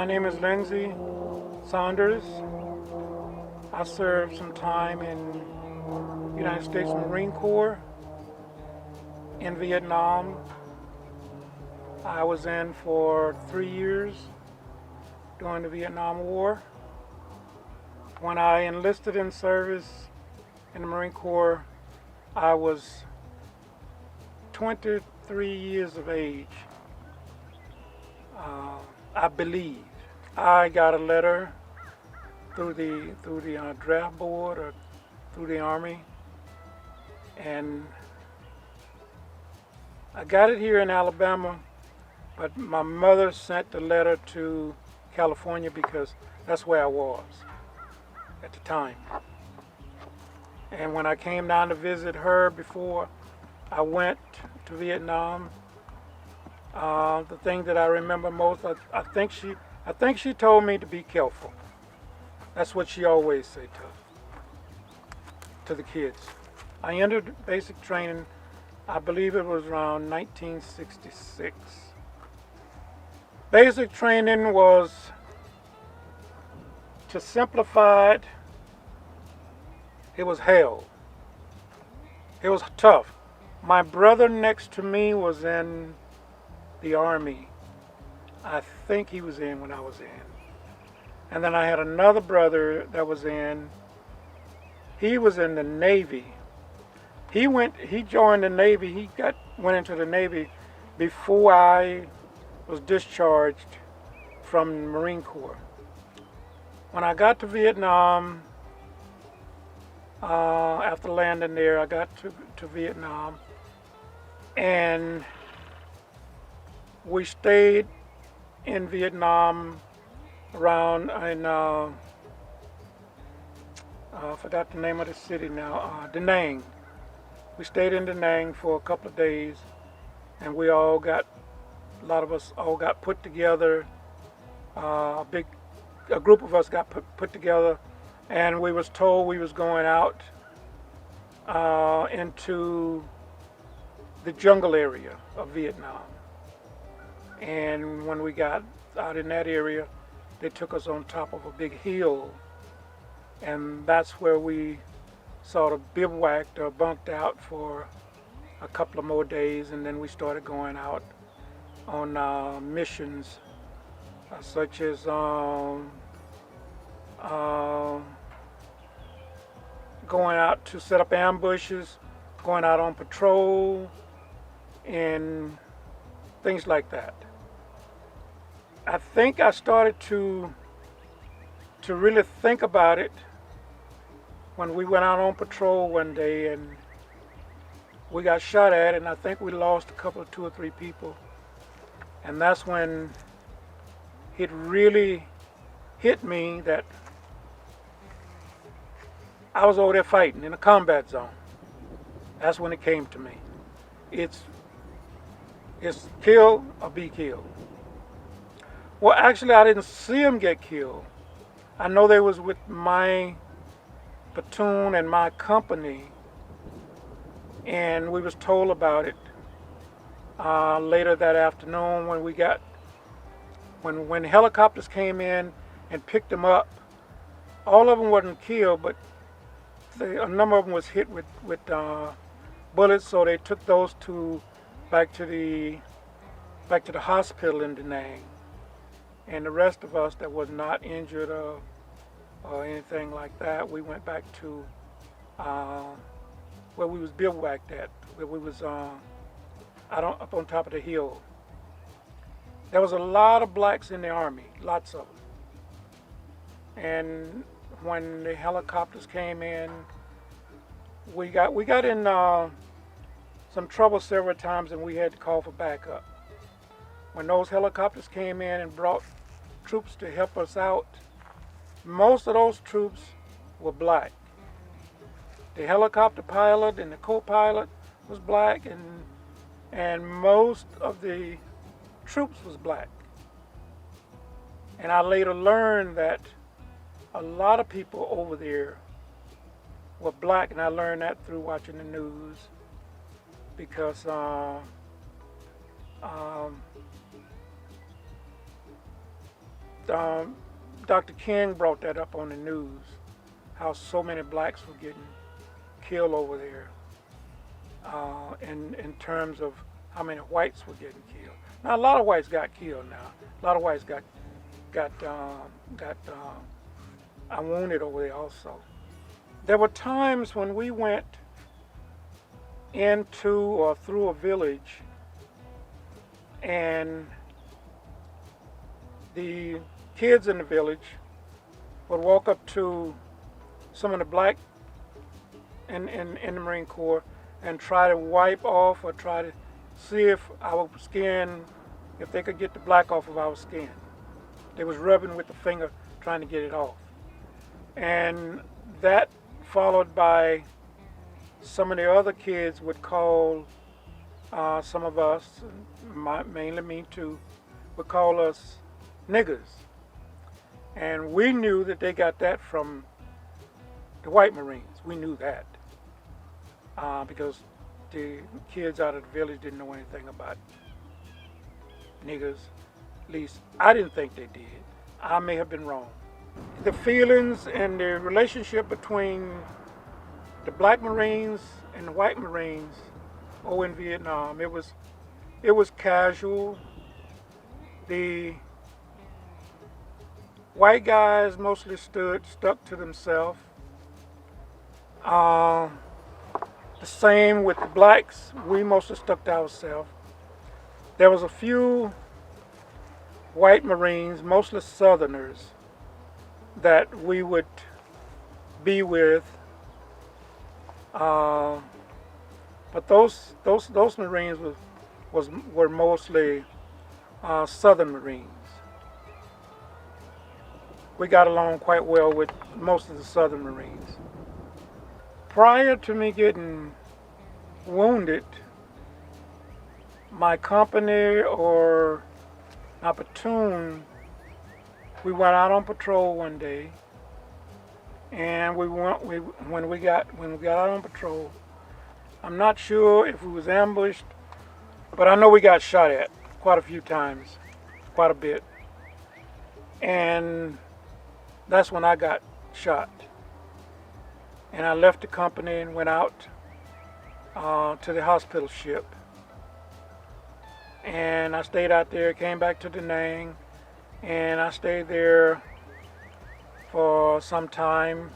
name is Lindsey Saunders. I served some time in United States Marine Corps in Vietnam. I was in for 3 years during the Vietnam War. When I enlisted in service in the Marine Corps, I was 23 years of age, I believe. I got a letter through the draft board or through the Army, and I got it here in Alabama, but my mother sent the letter to California because that's where I was at the time. And when I came down to visit her before I went to Vietnam, the thing that I remember most, I think she told me to be careful. That's what she always said to the kids. I entered basic training, I believe it was around 1966. Basic training was, to simplify it, it was hell. It was tough. My brother next to me was in the Army. I think he was in when I was in. And then I had another brother that was in. He was in the Navy. He joined the Navy. He went into the Navy before I was discharged from the Marine Corps. When I got to Vietnam, after landing there, I got to Vietnam, and we stayed in Vietnam around I forgot the name of the city now, Da Nang. We stayed in Da Nang for a couple of days, and a lot of us all got put together. A group of us got put together, and we was told we was going out into the jungle area of Vietnam. And when we got out in that area, they took us on top of a big hill, and that's where we sort of bivouacked or bunked out for a couple of more days, and then we started going out on missions such as going out to set up ambushes, going out on patrol, and things like that. I think I started to really think about it when we went out on patrol one day and we got shot at, and I think we lost two or three people. And that's when it really hit me that I was over there fighting in a combat zone. That's when it came to me. It's kill or be killed. Well, actually, I didn't see them get killed. I know they was with my platoon and my company, and we was told about it later that afternoon when helicopters came in and picked them up. All of them wasn't killed, but a number of them was hit with bullets, so they took those two back to the hospital in Da Nang. And the rest of us that was not injured or anything like that, we went back to where we was bivouacked at, where we was up on top of the hill. There was a lot of blacks in the Army, lots of them. And when the helicopters came in, we got in some trouble several times, and we had to call for backup. When those helicopters came in and brought troops to help us out, most of those troops were black. The helicopter pilot and the co-pilot was black, and most of the troops was black. And I later learned that a lot of people over there were black, and I learned that through watching the news, because Dr. King brought that up on the news, how so many blacks were getting killed over there, in terms of how many whites were getting killed. Now a lot of whites got killed. Now a lot of whites got wounded over there also. There were times when we went into or through a village, and the kids in the village would walk up to some of the black in the Marine Corps and try to wipe off or try to see if our skin, if they could get the black off of our skin. They was rubbing with the finger trying to get it off. And that followed by some of the other kids would call some of us, mainly me too, would call us niggers. And we knew that they got that from the white Marines. We knew that because the kids out of the village didn't know anything about niggers. At least I didn't think they did. I may have been wrong. The feelings and the relationship between the black Marines and the white Marines over in Vietnam, it was casual. The white guys mostly stuck to themselves. The same with the blacks, we mostly stuck to ourselves. There was a few white Marines, mostly Southerners, that we would be with, but those Marines were mostly Southern Marines. We got along quite well with most of the Southern Marines. Prior to me getting wounded, my company or my platoon, we went out on patrol one day, and when we got out on patrol, I'm not sure if we was ambushed, but I know we got shot at quite a few times, quite a bit, and that's when I got shot. And I left the company and went out to the hospital ship. And I stayed out there, came back to Da Nang, and I stayed there for some time.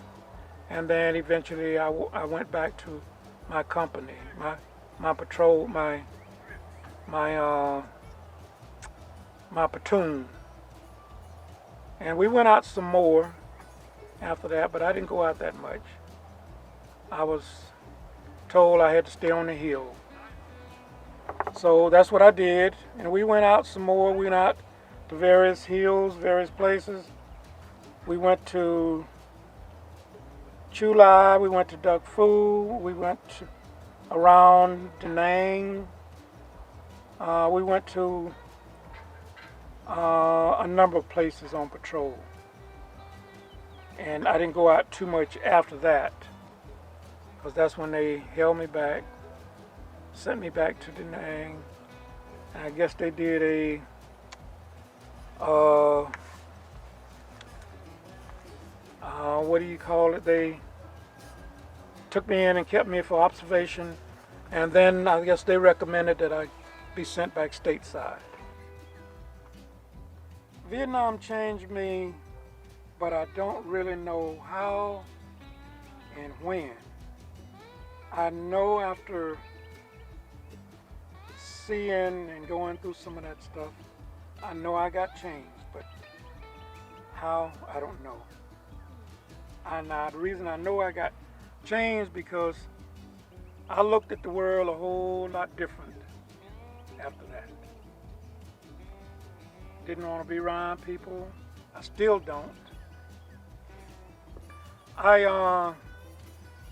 And then eventually I went back to my company, my patrol, my platoon. And we went out some more after that, but I didn't go out that much. I was told I had to stay on the hill. So that's what I did, and we went out some more. We went out to various hills, various places. We went to Chu Lai, we went to Duc Phu, we went around Da Nang. We went to a number of places on patrol. And I didn't go out too much after that, because that's when they held me back, sent me back to Da Nang, and I guess they did what do you call it? They took me in and kept me for observation, and then I guess they recommended that I be sent back stateside. Vietnam changed me, but I don't really know how and when. I know after seeing and going through some of that stuff, I know I got changed, but how, I don't know. And the reason I know I got changed because I looked at the world a whole lot different after that. Didn't want to be around people. I still don't. I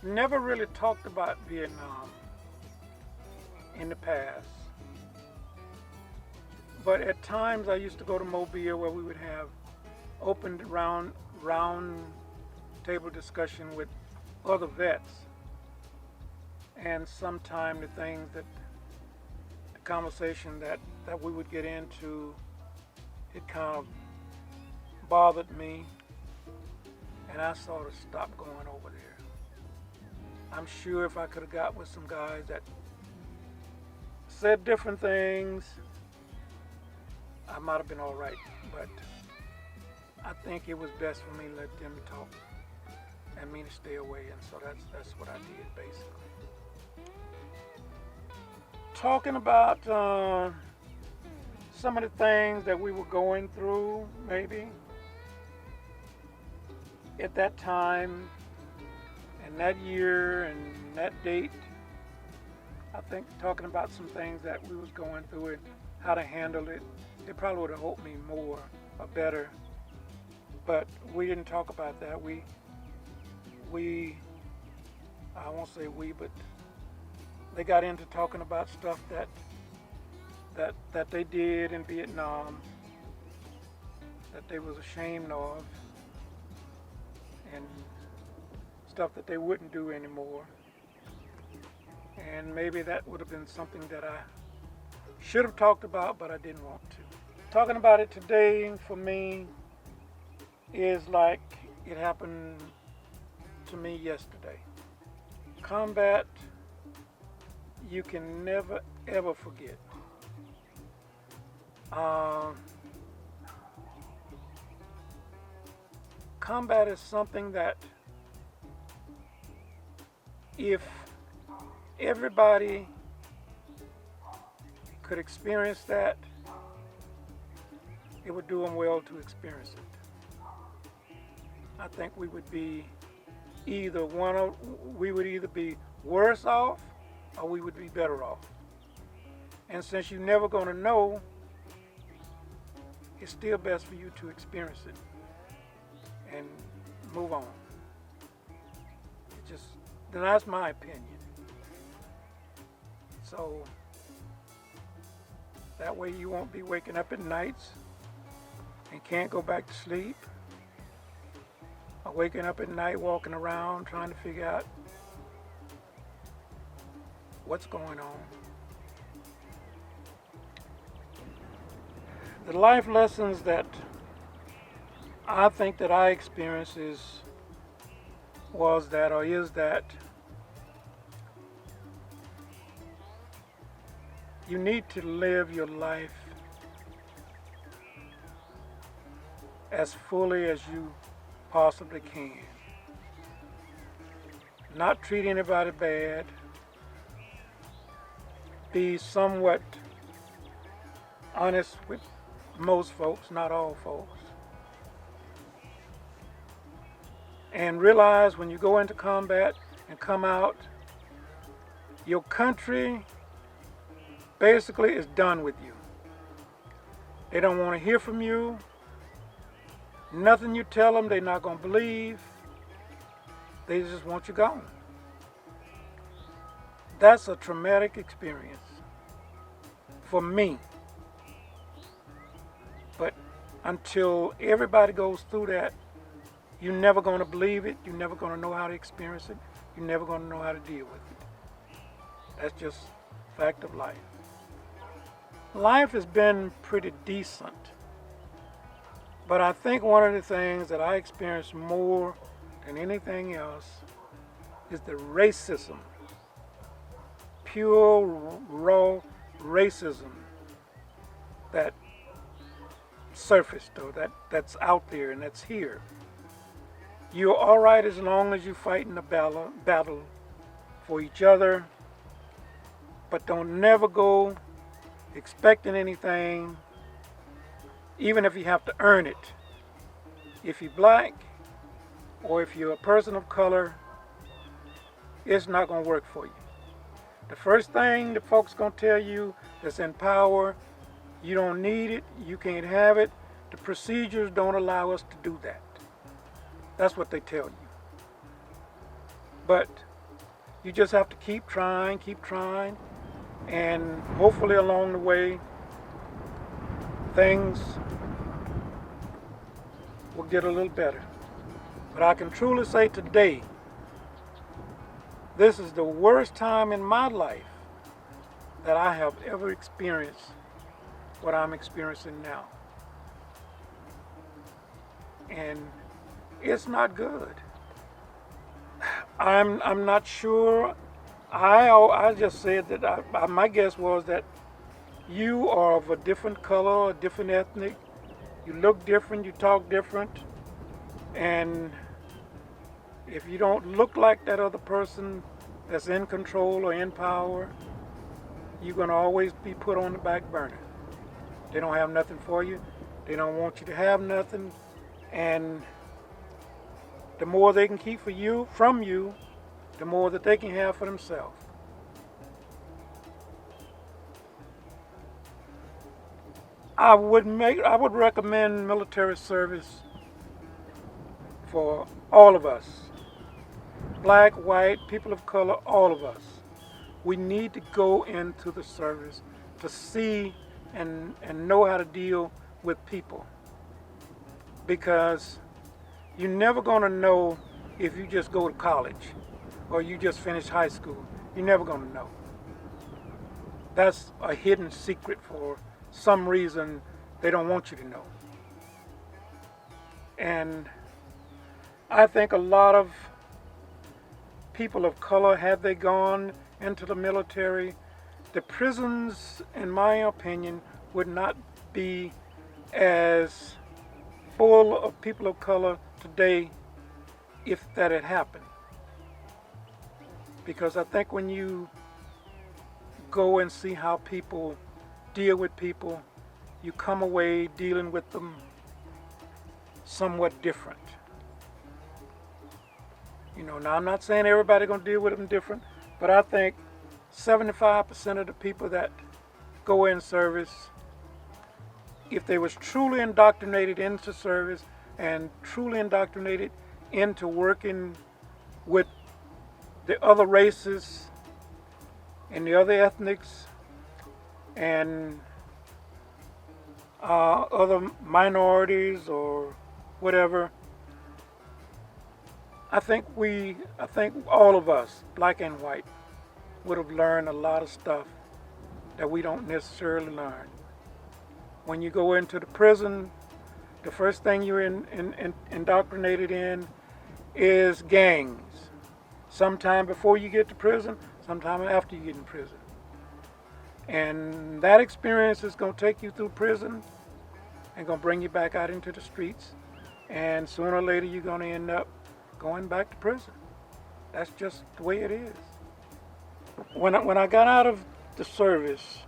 never really talked about Vietnam in the past. But at times I used to go to Mobile where we would have open round table discussion with other vets. And sometimes the things that, the conversation that we would get into, it kind of bothered me, and I sort of stopped going over there. I'm sure if I could have got with some guys that said different things, I might have been all right. But I think it was best for me to let them talk and me to stay away, and so that's what I did basically. Talking about some of the things that we were going through, maybe at that time and that year and that date. I think talking about some things that we was going through and how to handle it, it probably would have helped me more or better. But we didn't talk about that. We I won't say we, but they got into talking about stuff that they did in Vietnam that they was ashamed of, and stuff that they wouldn't do anymore. And maybe that would have been something that I should have talked about, but I didn't want to. Talking about it today for me is like it happened to me yesterday. Combat, you can never ever forget. Combat is something that if everybody could experience that, it would do them well to experience it. I think we would be we would either be worse off or we would be better off. And since you're never going to know, it's still best for you to experience it and move on. That's my opinion. So that way you won't be waking up at nights and can't go back to sleep, or waking up at night walking around trying to figure out what's going on. The life lessons that I think that I experienced is that you need to live your life as fully as you possibly can. Not treat anybody bad. Be somewhat honest with most folks, not all folks. And realize when you go into combat and come out, your country basically is done with you. They don't want to hear from you. Nothing you tell them, they're not going to believe. They just want you gone. That's a traumatic experience for me. But until everybody goes through that, you're never going to believe it. You're never going to know how to experience it. You're never going to know how to deal with it. That's just a fact of life. Life has been pretty decent. But I think one of the things that I experienced more than anything else is the racism. Pure, raw racism that surfaced, or that's out there and that's here. You're all right as long as you're fighting a battle for each other, but don't never go expecting anything, even if you have to earn it. If you're black or if you're a person of color, it's not going to work for you. The first thing the folks going to tell you that's in power, you don't need it, you can't have it, the procedures don't allow us to do that. That's what they tell you. But you just have to keep trying, and hopefully along the way, things will get a little better. But I can truly say today, this is the worst time in my life that I have ever experienced what I'm experiencing now. and it's not good. I'm not sure. I just said that my guess was that you are of a different color, a different ethnic. You look different, you talk different, and if you don't look like that other person that's in control or in power, you're going to always be put on the back burner. They don't have nothing for you. They don't want you to have nothing. And the more they can keep from you, the more that they can have for themselves. I would recommend military service for all of us. Black, white, people of color, all of us. We need to go into the service to see and know how to deal with people. Because you're never going to know if you just go to college or you just finish high school. You're never going to know. That's a hidden secret for some reason they don't want you to know. And I think a lot of people of color, had they gone into the military, the prisons, in my opinion, would not be as full of people of color today if that had happened. Because I think when you go and see how people deal with people, you come away dealing with them somewhat different. Now I'm not saying everybody's going to deal with them different, but I think 75% of the people that go in service, if they was truly indoctrinated into service and truly indoctrinated into working with the other races and the other ethnics and other minorities or whatever, I think all of us, black and white, would have learned a lot of stuff that we don't necessarily learn. When you go into the prison, the first thing you're indoctrinated in is gangs. Sometime before you get to prison, sometime after you get in prison. And that experience is going to take you through prison and going to bring you back out into the streets. And sooner or later, you're going to end up going back to prison. That's just the way it is. When I got out of the service,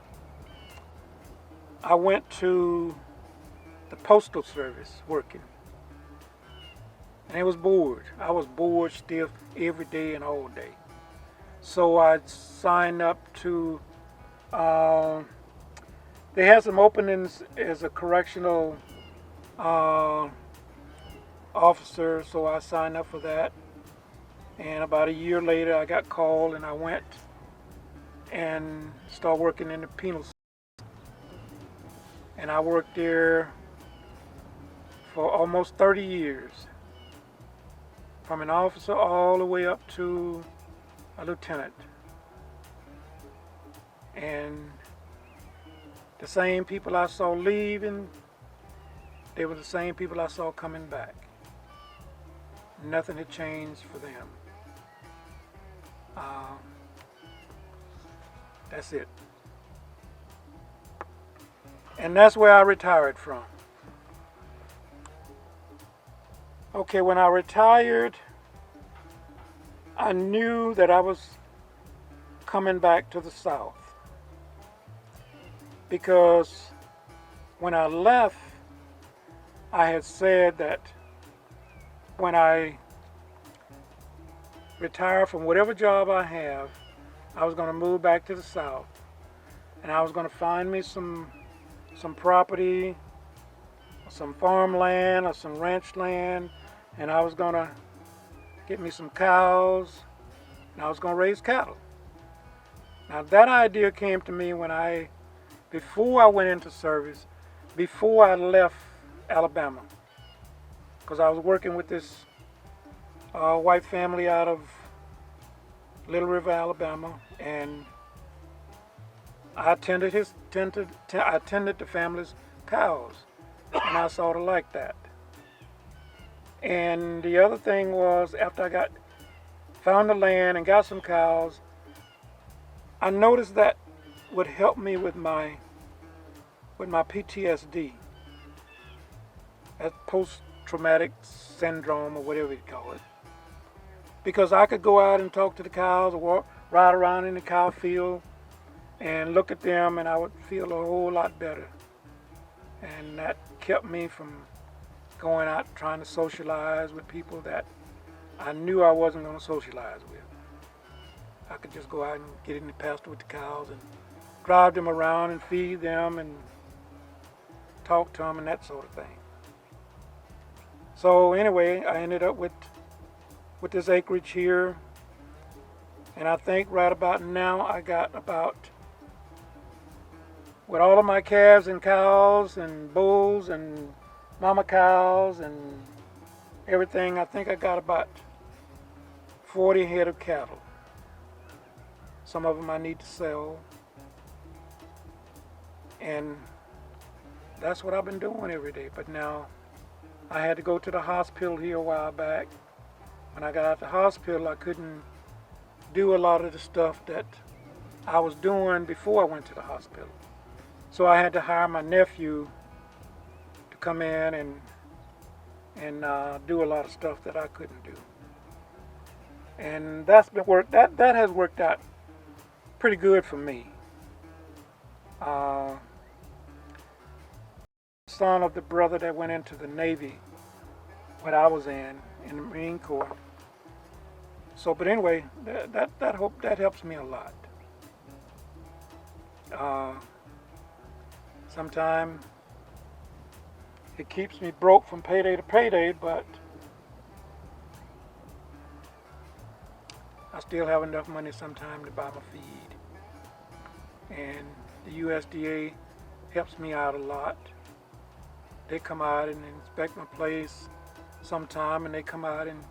I went to the postal service working. And I was bored. I was bored still every day and all day. So I signed up to, they had some openings as a correctional officer, so I signed up for that. And about a year later, I got called and I went and started working in the penal system. And I worked there for almost 30 years, from an officer all the way up to a lieutenant. And the same people I saw leaving, they were the same people I saw coming back. Nothing had changed for them. That's it. And that's where I retired from. Okay, when I retired, I knew that I was coming back to the South. Because when I left, I had said that when I retire from whatever job I have, I was going to move back to the South. And I was going to find me some property, some farmland or some ranch land, and I was going to get me some cows, and I was going to raise cattle. Now that idea came to me before I went into service, before I left Alabama, because I was working with this white family out of Little River, Alabama, and I tended the family's cows, and I sort of liked that. And the other thing was, after I found the land and got some cows, I noticed that would help me with my PTSD, that post-traumatic syndrome or whatever you call it, because I could go out and talk to the cows or ride around in the cow field and look at them, and I would feel a whole lot better. And that kept me from going out trying to socialize with people that I knew I wasn't going to socialize with. I could just go out and get in the pasture with the cows and drive them around and feed them and talk to them and that sort of thing. So anyway, I ended up with this acreage here, and I think right about now I got about, with all of my calves and cows and bulls and mama cows and everything, I think I got about 40 head of cattle. Some of them I need to sell, and that's what I've been doing every day. But now I had to go to the hospital here a while back. When I got out of the hospital, I couldn't do a lot of the stuff that I was doing before I went to the hospital. So I had to hire my nephew to come in and do a lot of stuff that I couldn't do. And that has worked out pretty good for me. Son of the brother that went into the Navy when I was in the Marine Corps. So, but anyway, that helps me a lot. Sometimes it keeps me broke from payday to payday, but I still have enough money sometimes to buy my feed. And the USDA helps me out a lot. They come out and inspect my place sometime, and they come out and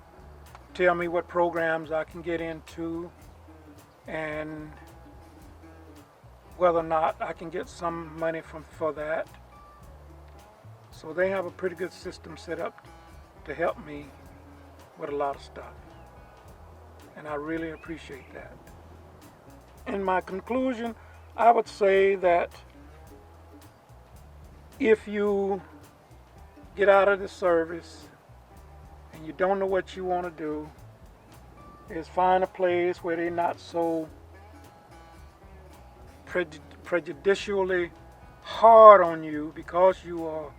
tell me what programs I can get into and whether or not I can get some money for that. So they have a pretty good system set up to help me with a lot of stuff. And I really appreciate that. In my conclusion, I would say that if you get out of the service and you don't know what you want to do, is find a place where they're not so prejudicially hard on you because you are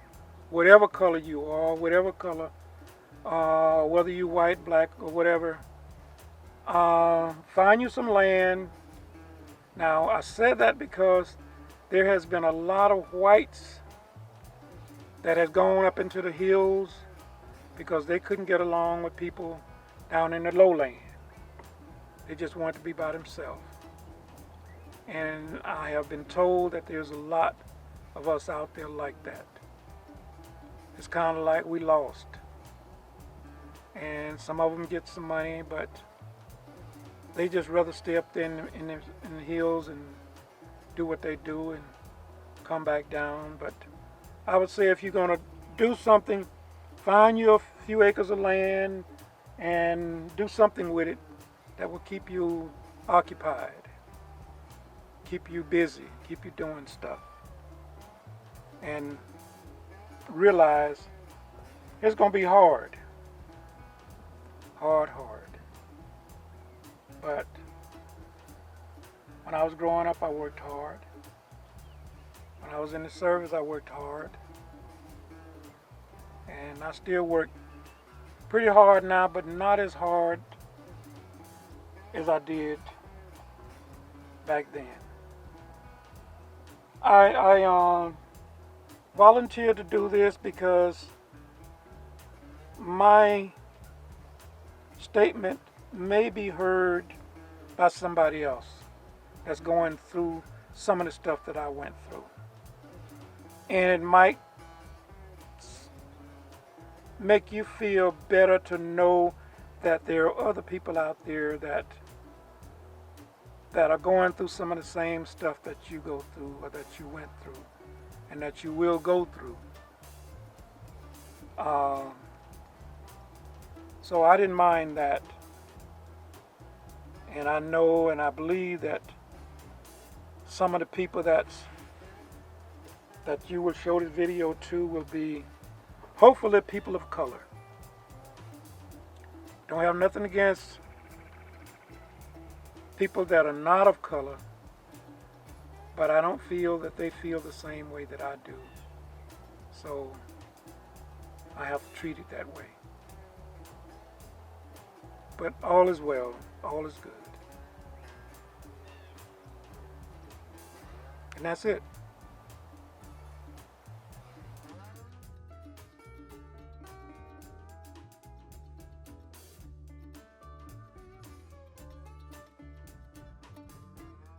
whatever color you are, whether you're white, black, or whatever. Find you some land. Now, I said that because there has been a lot of whites that has gone up into the hills because they couldn't get along with people down in the lowland. They just wanted to be by themselves. And I have been told that there's a lot of us out there like that. It's kind of like we lost. And some of them get some money, but they just rather stay up there in the hills and do what they do and come back down. But I would say if you're going to do something, find you a few acres of land and do something with it that will keep you occupied, keep you busy, keep you doing stuff. And realize it's going to be hard. Hard. But when I was growing up, I worked hard. When I was in the service, I worked hard. And I still work pretty hard now, but not as hard as I did back then. I volunteered to do this because my statement may be heard by somebody else that's going through some of the stuff that I went through. And it might make you feel better to know that there are other people out there that are going through some of the same stuff that you go through or that you went through and that you will go through. So I didn't mind that. And I know and I believe that some of the people that you will show this video to will be hopefully people of color. Don't have nothing against people that are not of color, but I don't feel that they feel the same way that I do. So I have to treat it that way. But all is well, all is good. And that's it.